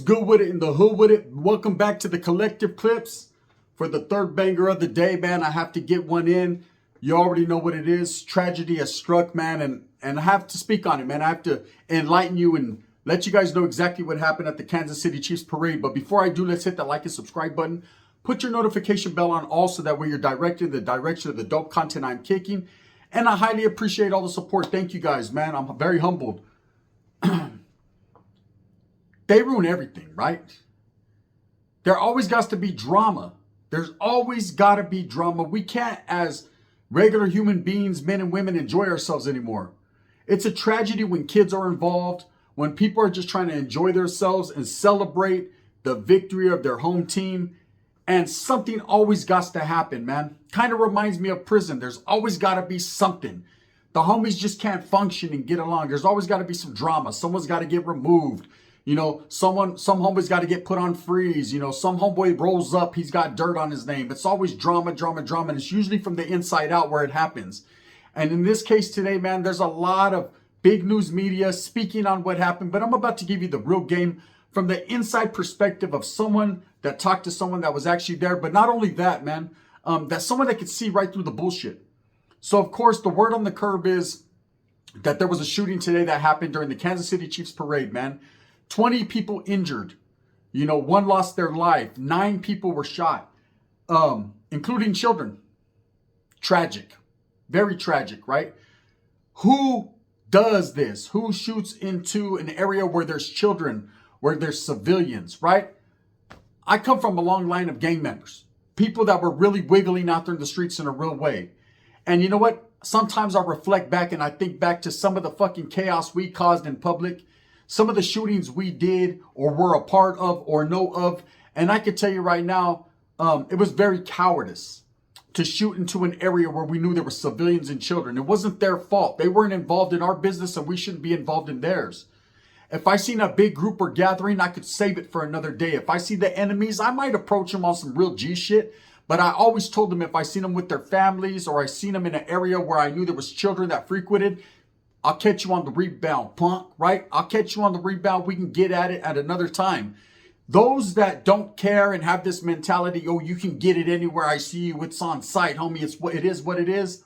good with it in the hood with it? Welcome back to the Collective Clips. For the third banger of the day, man, I have to get one in. You already know what it is. Tragedy has struck, man, and I have to speak on it, man. I have to enlighten you and let you guys know exactly what happened at the Kansas City Chiefs parade. But before I do, let's hit that like and subscribe button. Put your notification bell on all so that way you're directed in the direction of the dope content I'm kicking. And I highly appreciate all the support. Thank you guys, man. I'm very humbled. They ruin everything, right? There always got to be drama. There's always got to be drama. We can't, as regular human beings, men and women, enjoy ourselves anymore. It's a tragedy when kids are involved, when people are just trying to enjoy themselves and celebrate the victory of their home team. And something always got to happen, man. Kind of reminds me of prison. There's always got to be something. The homies just can't function and get along. There's always got to be some drama. Someone's got to get removed. You know, some homeboy's got to get put on freeze. You know, some homeboy rolls up, he's got dirt on his name. It's always drama, drama, drama. And it's usually from the inside out where it happens. And in this case today, man, there's a lot of big news media speaking on what happened. But I'm about to give you the real game from the inside perspective of someone that talked to someone that was actually there. But not only that, man, that's someone that could see right through the bullshit. So, of course, the word on the curb is that there was a shooting today that happened during the Kansas City Chiefs parade, man. 20 people injured. You know, one lost their life. 9 people were shot, including children. Tragic. Very tragic, right? Who does this? Who shoots into an area where there's children, where there's civilians, right? I come from a long line of gang members. People that were really wiggling out there in the streets in a real way. And you know what? Sometimes I reflect back and I think back to some of the fucking chaos we caused in public. Some of the shootings we did or were a part of or know of. And I can tell you right now, it was very cowardice to shoot into an area where we knew there were civilians and children. It wasn't their fault. They weren't involved in our business and we shouldn't be involved in theirs. If I seen a big group or gathering, I could save it for another day. If I see the enemies, I might approach them on some real G shit. But I always told them if I seen them with their families or I seen them in an area where I knew there was children that frequented, I'll catch you on the rebound, punk, right? I'll catch you on the rebound. We can get at it at another time. Those that don't care and have this mentality, oh, you can get it anywhere I see you. It's on site, homie. It's what it is.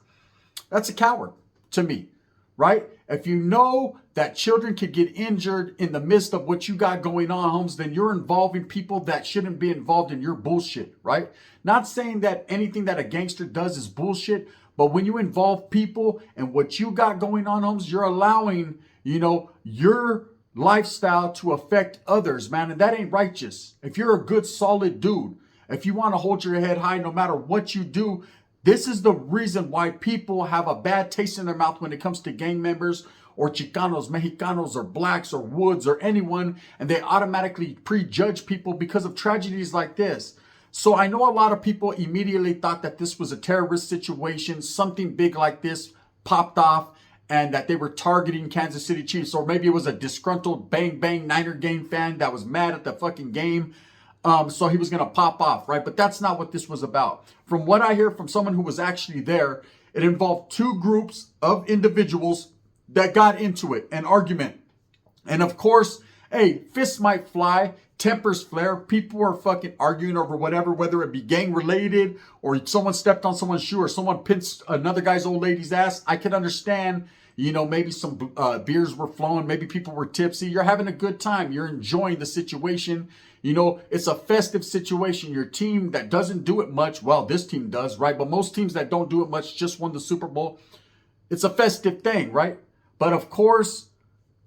That's a coward to me, right? If you know that children could get injured in the midst of what you got going on, homes, then you're involving people that shouldn't be involved in your bullshit, right? Not saying that anything that a gangster does is bullshit, but when you involve people and what you got going on, homes, you're allowing, you know, your lifestyle to affect others, man. And that ain't righteous. If you're a good, solid dude, if you want to hold your head high no matter what you do, this is the reason why people have a bad taste in their mouth when it comes to gang members or Chicanos, Mexicanos, or blacks, or Woods, or anyone, and they automatically prejudge people because of tragedies like this. So I know a lot of people immediately thought that this was a terrorist situation, something big like this popped off, and that they were targeting Kansas City Chiefs, or maybe it was a disgruntled Bang Bang Niner game fan that was mad at the fucking game. So he was going to pop off, right? But that's not what this was about. From what I hear from someone who was actually there, it involved 2 groups of individuals that got into it, an argument. And of course, hey, fists might fly, tempers flare, people are fucking arguing over whatever, whether it be gang related or someone stepped on someone's shoe or someone pinched another guy's old lady's ass. I can understand, you know, maybe some beers were flowing, maybe people were tipsy. You're having a good time. You're enjoying the situation. You know, it's a festive situation. Your team that doesn't do it much, well, this team does, right? But most teams that don't do it much just won the Super Bowl. It's a festive thing, right? But of course,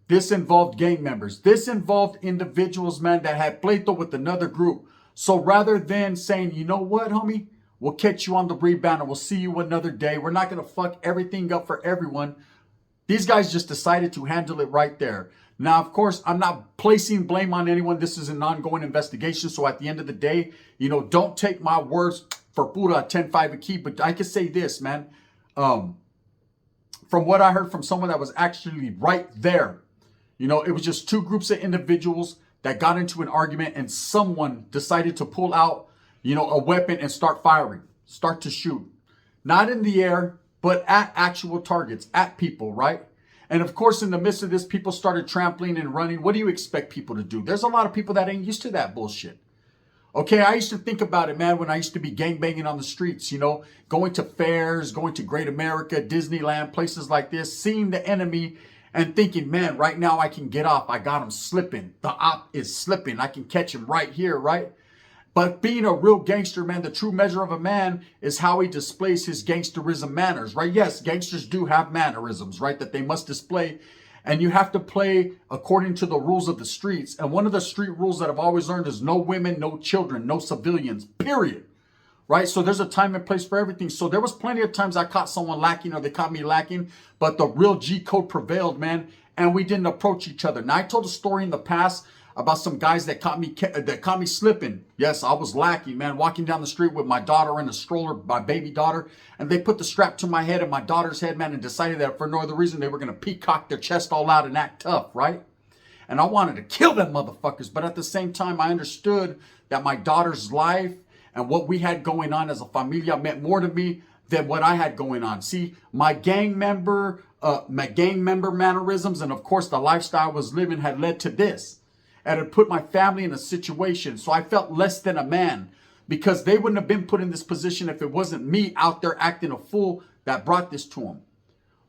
this involved gang members. This involved individuals, man, that had pleito with another group. So rather than saying, you know what, homie, we'll catch you on the rebound and we'll see you another day. We're not going to fuck everything up for everyone. These guys just decided to handle it right there. Now, of course, I'm not placing blame on anyone. This is an ongoing investigation. So at the end of the day, you know, don't take my words for pura 10-5 a key. But I can say this, man. From what I heard from someone that was actually right there, you know, it was just 2 groups of individuals that got into an argument and someone decided to pull out, you know, a weapon and start firing, start to shoot. Not in the air, but at actual targets, at people, right? And of course, in the midst of this, people started trampling and running. What do you expect people to do? There's a lot of people that ain't used to that bullshit. Okay, I used to think about it, man, when I used to be gangbanging on the streets, you know, going to fairs, going to Great America, Disneyland, places like this, seeing the enemy and thinking, man, right now I can get off. I got him slipping. The op is slipping. I can catch him right here, right? But being a real gangster, man, the true measure of a man is how he displays his gangsterism manners, right? Yes, gangsters do have mannerisms, right, that they must display. And you have to play according to the rules of the streets. And one of the street rules that I've always learned is no women, no children, no civilians, period. Right? So there's a time and place for everything. So there was plenty of times I caught someone lacking or they caught me lacking, but the real G code prevailed, man. And we didn't approach each other. Now, I told a story in the past about some guys that caught me slipping. Yes, I was lacking, man, walking down the street with my daughter in a stroller, my baby daughter, and they put the strap to my head and my daughter's head, man, and decided that for no other reason they were going to peacock their chest all out and act tough, right? And I wanted to kill them motherfuckers, but at the same time, I understood that my daughter's life and what we had going on as a familia meant more to me than what I had going on. See, my gang member mannerisms, and of course the lifestyle I was living had led to this. And it put my family in a situation. So I felt less than a man because they wouldn't have been put in this position if it wasn't me out there acting a fool that brought this to them.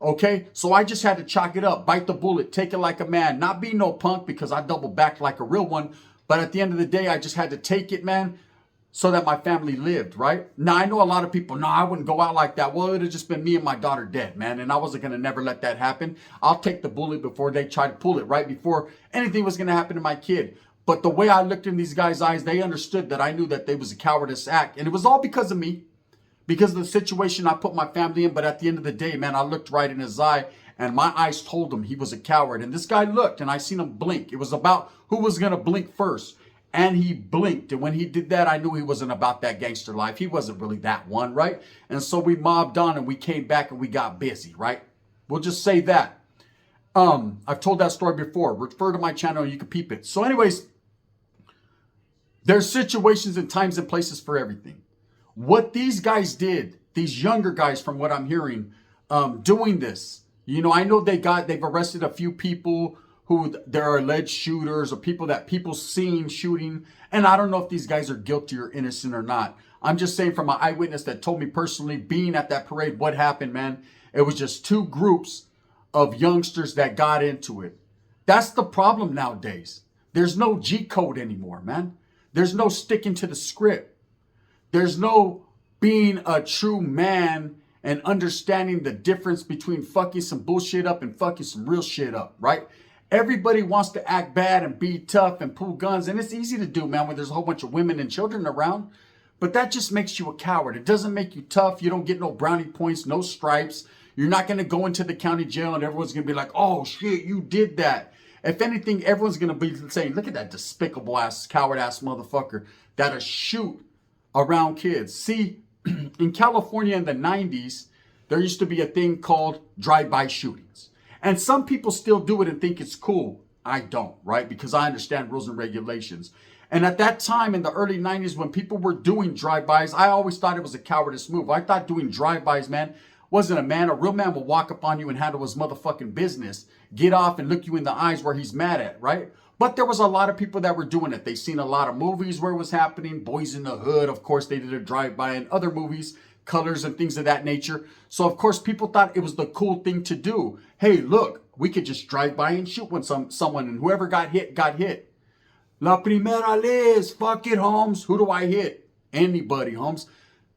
Okay, so I just had to chalk it up, bite the bullet, take it like a man, not be no punk because I double backed like a real one. But at the end of the day, I just had to take it, man, so that my family lived, right? Now, I know a lot of people, no, I wouldn't go out like that. Well, it would have just been me and my daughter dead, man. And I wasn't going to never let that happen. I'll take the bullet before they try to pull it, right? Before anything was going to happen to my kid. But the way I looked in these guys' eyes, they understood that I knew that they was a cowardice act. And it was all because of me, because of the situation I put my family in. But at the end of the day, man, I looked right in his eye and my eyes told him he was a coward. And this guy looked and I seen him blink. It was about who was going to blink first. And he blinked. And when he did that, I knew he wasn't about that gangster life. He wasn't really that one, right? And so we mobbed on and we came back and we got busy, right? We'll just say that. I've told that story before. Refer to my channel and you can peep it. So anyways, there's situations and times and places for everything. What these guys did, these younger guys from what I'm hearing, doing this, you know, I know they've arrested a few people who there are alleged shooters or people that people seen shooting. And I don't know if these guys are guilty or innocent or not. I'm just saying from an eyewitness that told me personally, being at that parade, what happened, man. It was just two groups of youngsters that got into it. That's the problem nowadays. There's no G code anymore, man. There's no sticking to the script. There's no being a true man and understanding the difference between fucking some bullshit up and fucking some real shit up, right? Everybody wants to act bad and be tough and pull guns. And it's easy to do, man, when there's a whole bunch of women and children around. But that just makes you a coward. It doesn't make you tough. You don't get no brownie points, no stripes. You're not going to go into the county jail and everyone's going to be like, oh, shit, you did that. If anything, everyone's going to be saying, look at that despicable ass, coward ass motherfucker that'll shoot around kids. See, in California in the 90s, there used to be a thing called drive-by shootings. And some people still do it and think it's cool. I don't, right? Because I understand rules and regulations. And at that time in the early 90s when people were doing drive-bys, I always thought it was a cowardice move. I thought doing drive-bys, man, wasn't a man. A real man will walk up on you and handle his motherfucking business, get off and look you in the eyes where he's mad at, right? But there was a lot of people that were doing it. They seen a lot of movies where it was happening. Boys in the Hood, of course, they did a drive-by, and other movies, Colors and things of that nature. So, of course, people thought it was the cool thing to do. Hey, look, we could just drive by and shoot when someone, and whoever got hit, got hit. La primera vez, fuck it, Holmes. Who do I hit? Anybody, Holmes.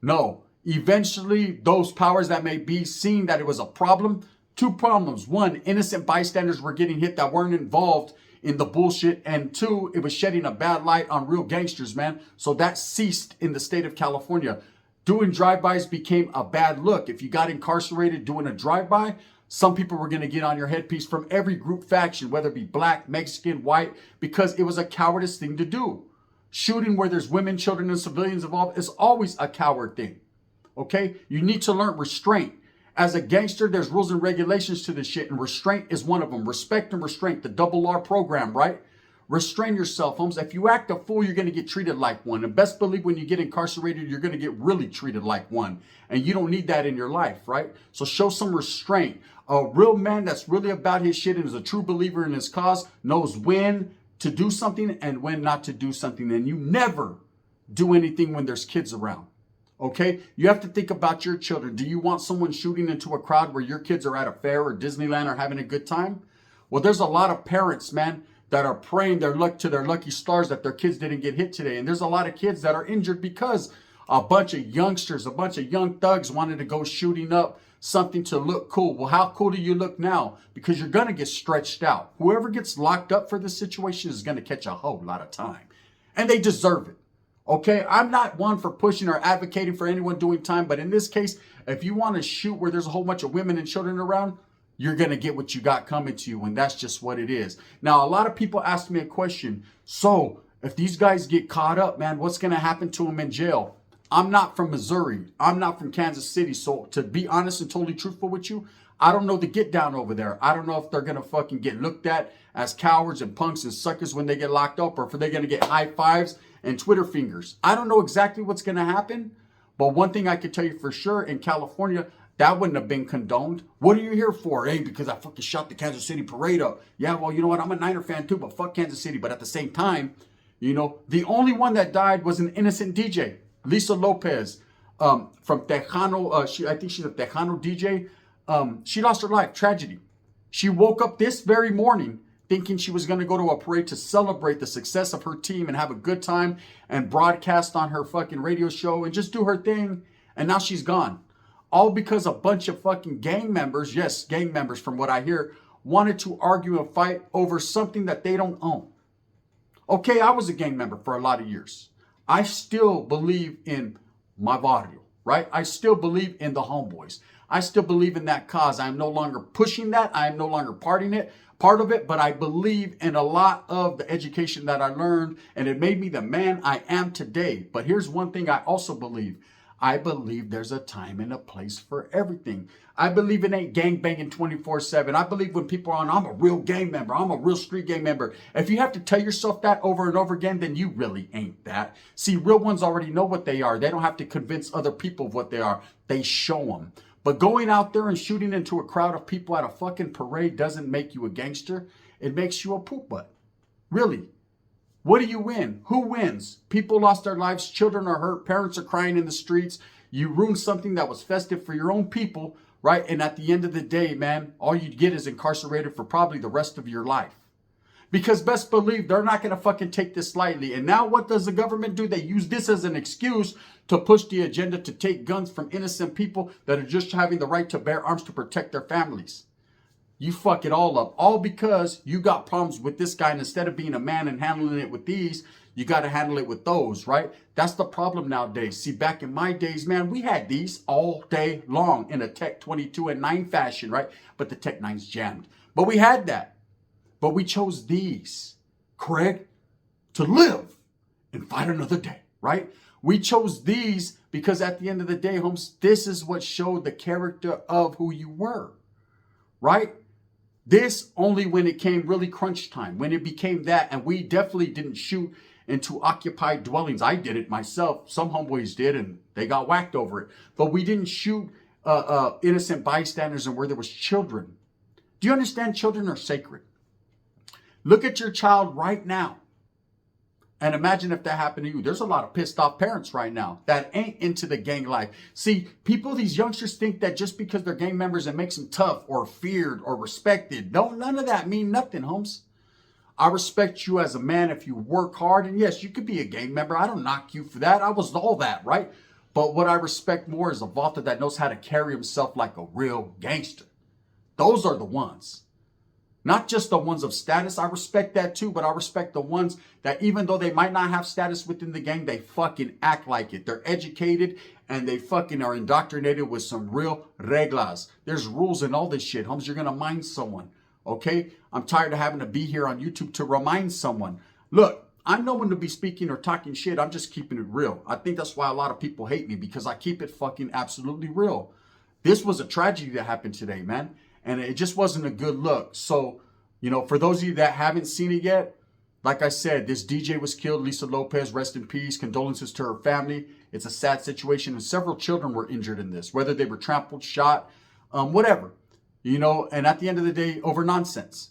No. Eventually, those powers that may be seeing that it was a problem. Two problems. One, innocent bystanders were getting hit that weren't involved in the bullshit. And two, it was shedding a bad light on real gangsters, man. So that ceased in the state of California. Doing drive-bys became a bad look. If you got incarcerated doing a drive-by, some people were going to get on your headpiece from every group faction, whether it be black, Mexican, white, because it was a cowardice thing to do. Shooting where there's women, children, and civilians involved is always a coward thing. Okay? You need to learn restraint. As a gangster, there's rules and regulations to this shit, and restraint is one of them. Respect and restraint, the double R program, right? Restrain yourself, Holmes. If you act a fool, you're going to get treated like one. And best believe when you get incarcerated, you're going to get really treated like one. And you don't need that in your life, right? So show some restraint. A real man that's really about his shit and is a true believer in his cause knows when to do something and when not to do something. And you never do anything when there's kids around. Okay? You have to think about your children. Do you want someone shooting into a crowd where your kids are at a fair or Disneyland or having a good time? Well, there's a lot of parents, man, that are praying their luck to their lucky stars that their kids didn't get hit today. And there's a lot of kids that are injured because a bunch of youngsters, a bunch of young thugs wanted to go shooting up something to look cool. Well, how cool do you look now? Because you're going to get stretched out. Whoever gets locked up for this situation is going to catch a whole lot of time. And they deserve it. Okay? I'm not one for pushing or advocating for anyone doing time. But in this case, if you want to shoot where there's a whole bunch of women and children around, you're going to get what you got coming to you, and that's just what it is. Now, a lot of people ask me a question. So, if these guys get caught up, man, what's going to happen to them in jail? I'm not from Missouri. I'm not from Kansas City. So, to be honest and totally truthful with you, I don't know the get down over there. I don't know if they're going to fucking get looked at as cowards and punks and suckers when they get locked up, or if they're going to get high fives and Twitter fingers. I don't know exactly what's going to happen. But one thing I can tell you for sure, in California, that wouldn't have been condoned. What are you here for? Hey, because I fucking shot the Kansas City parade up. Yeah, well, you know what? I'm a Niner fan too, but fuck Kansas City. But at the same time, you know, the only one that died was an innocent DJ, Lisa Lopez, from Tejano. I think she's a Tejano DJ. She lost her life. Tragedy. She woke up this very morning thinking she was going to go to a parade to celebrate the success of her team and have a good time and broadcast on her fucking radio show and just do her thing. And now she's gone. All because a bunch of fucking gang members, yes, gang members from what I hear, wanted to argue and fight over something that they don't own. Okay, I was a gang member for a lot of years. I still believe in my barrio, right? I still believe in the homeboys. I still believe in that cause. I'm no longer pushing that. I am no longer part of it, but I believe in a lot of the education that I learned, and it made me the man I am today. But here's one thing I also believe. I believe there's a time and a place for everything. I believe it ain't gang banging 24/7. I believe when people are on, I'm a real gang member. I'm a real street gang member. If you have to tell yourself that over and over again, then you really ain't that. See, real ones already know what they are. They don't have to convince other people of what they are. They show them. But going out there and shooting into a crowd of people at a fucking parade doesn't make you a gangster. It makes you a poop butt. Really. What do you win? Who wins? People lost their lives. Children are hurt. Parents are crying in the streets. You ruined something that was festive for your own people, right? And at the end of the day, man, all you get is incarcerated for probably the rest of your life. Because best believe they're not going to fucking take this lightly. And now what does the government do? They use this as an excuse to push the agenda to take guns from innocent people that are just having the right to bear arms to protect their families. You fuck it all up. All because you got problems with this guy. And instead of being a man and handling it with these, you got to handle it with those, right? That's the problem nowadays. See, back in my days, man, we had these all day long in a Tech 22 and 9 fashion, right? But the Tech 9's jammed. But we had that. But we chose these, Craig, to live and fight another day, right? We chose these because at the end of the day, Holmes, this is what showed the character of who you were, right? This only when it came really crunch time, when it became that, and we definitely didn't shoot into occupied dwellings. I did it myself. Some homeboys did, and they got whacked over it. But we didn't shoot innocent bystanders and where there was children. Do you understand? Children are sacred. Look at your child right now. And imagine if that happened to you. There's a lot of pissed off parents right now that ain't into the gang life. See, people, these youngsters think that just because they're gang members, it makes them tough or feared or respected. No, none of that mean nothing, Holmes. I respect you as a man if you work hard. And yes, you could be a gang member. I don't knock you for that. I was all that, right? But what I respect more is a Volta that knows how to carry himself like a real gangster. Those are the ones. Not just the ones of status. I respect that too, but I respect the ones that even though they might not have status within the gang, they fucking act like it. They're educated and they fucking are indoctrinated with some real reglas. There's rules in all this shit. Holmes, you're going to mind someone. Okay? I'm tired of having to be here on YouTube to remind someone. Look, I'm no one to be speaking or talking shit. I'm just keeping it real. I think that's why a lot of people hate me, because I keep it fucking absolutely real. This was a tragedy that happened today, man. And it just wasn't a good look. So, you know, for those of you that haven't seen it yet, Like I said, this DJ was killed. Lisa Lopez, rest in peace. Condolences to her family. It's a sad situation, and several children were injured in this, whether they were trampled, shot, whatever. You know, and at the end of the day, over nonsense.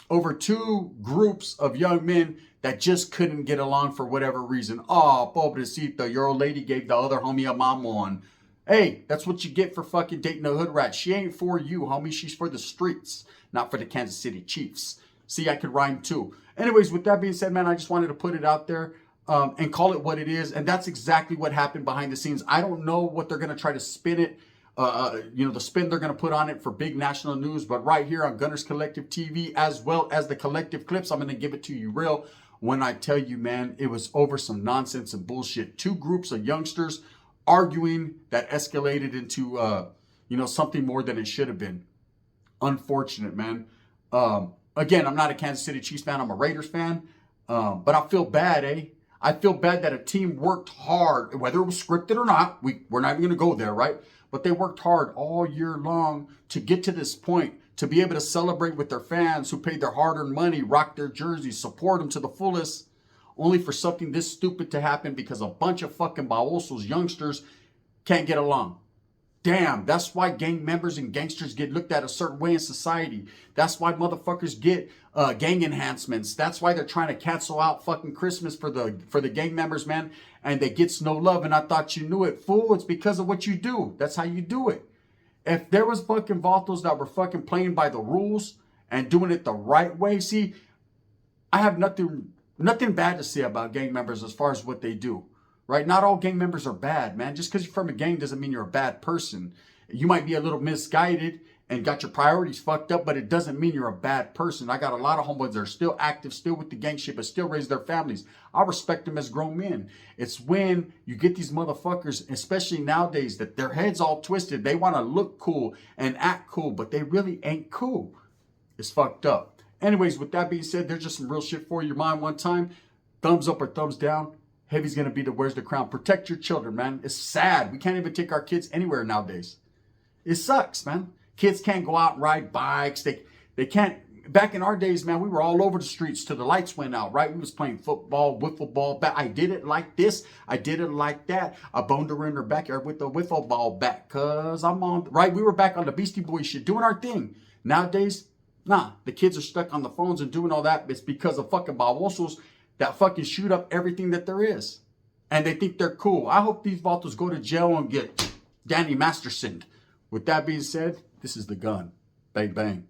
Over two groups of young men that just couldn't get along for whatever reason. Oh, pobrecita, your old lady gave the other homie a mamon. Hey, that's what you get for fucking dating a hood rat. She ain't for you, homie. She's for the streets, not for the Kansas City Chiefs. See, I could rhyme too. Anyways, with that being said, man, I just wanted to put it out there and call it what it is. And that's exactly what happened behind the scenes. I don't know what they're going to try to spin it. The spin they're going to put on it for big national news. But right here on Gunners Collective TV, as well as the Collective Clips, I'm going to give it to you real when I tell you, man, it was over some nonsense and bullshit. Two groups of youngsters arguing that escalated into, something more than it should have been. Unfortunate, man. Again, I'm not a Kansas City Chiefs fan. I'm a Raiders fan. But I feel bad, eh? I feel bad that a team worked hard, whether it was scripted or not. We're not even going to go there, right? But they worked hard all year long to get to this point, to be able to celebrate with their fans who paid their hard-earned money, rock their jerseys, support them to the fullest, only for something this stupid to happen because a bunch of fucking babosos, youngsters, can't get along. Damn, that's why gang members and gangsters get looked at a certain way in society. That's why motherfuckers get gang enhancements. That's why they're trying to cancel out fucking Christmas for the gang members, man. And they gets no love. And I thought you knew it, fool. It's because of what you do. That's how you do it. If there was fucking vatos that were fucking playing by the rules and doing it the right way, see, I have nothing bad to say about gang members as far as what they do. Right? Not all gang members are bad, man. Just because you're from a gang doesn't mean you're a bad person. You might be a little misguided and got your priorities fucked up, but it doesn't mean you're a bad person. I got a lot of homeboys that are still active, still with the gang shit, but still raise their families. I respect them as grown men. It's when you get these motherfuckers, especially nowadays, that their heads all twisted. They want to look cool and act cool, but they really ain't cool. It's fucked up. Anyways, with that being said, there's just some real shit for your mind one time. Thumbs up or thumbs down. Heavy's going to be the where's the crown. Protect your children, man. It's sad. We can't even take our kids anywhere nowadays. It sucks, man. Kids can't go out and ride bikes. They can't. Back in our days, man, we were all over the streets till the lights went out, right? We was playing football, wiffle ball. I did it like this. I did it like that. I boned her in her backyard with the wiffle ball bat because I'm on, right? We were back on the Beastie Boys shit, doing our thing. Nowadays, nah. The kids are stuck on the phones and doing all that. It's because of fucking babosos that fucking shoot up everything that there is. And they think they're cool. I hope these vatos go to jail and get Danny Masterson. With that being said, this is the gun. Bang, bang.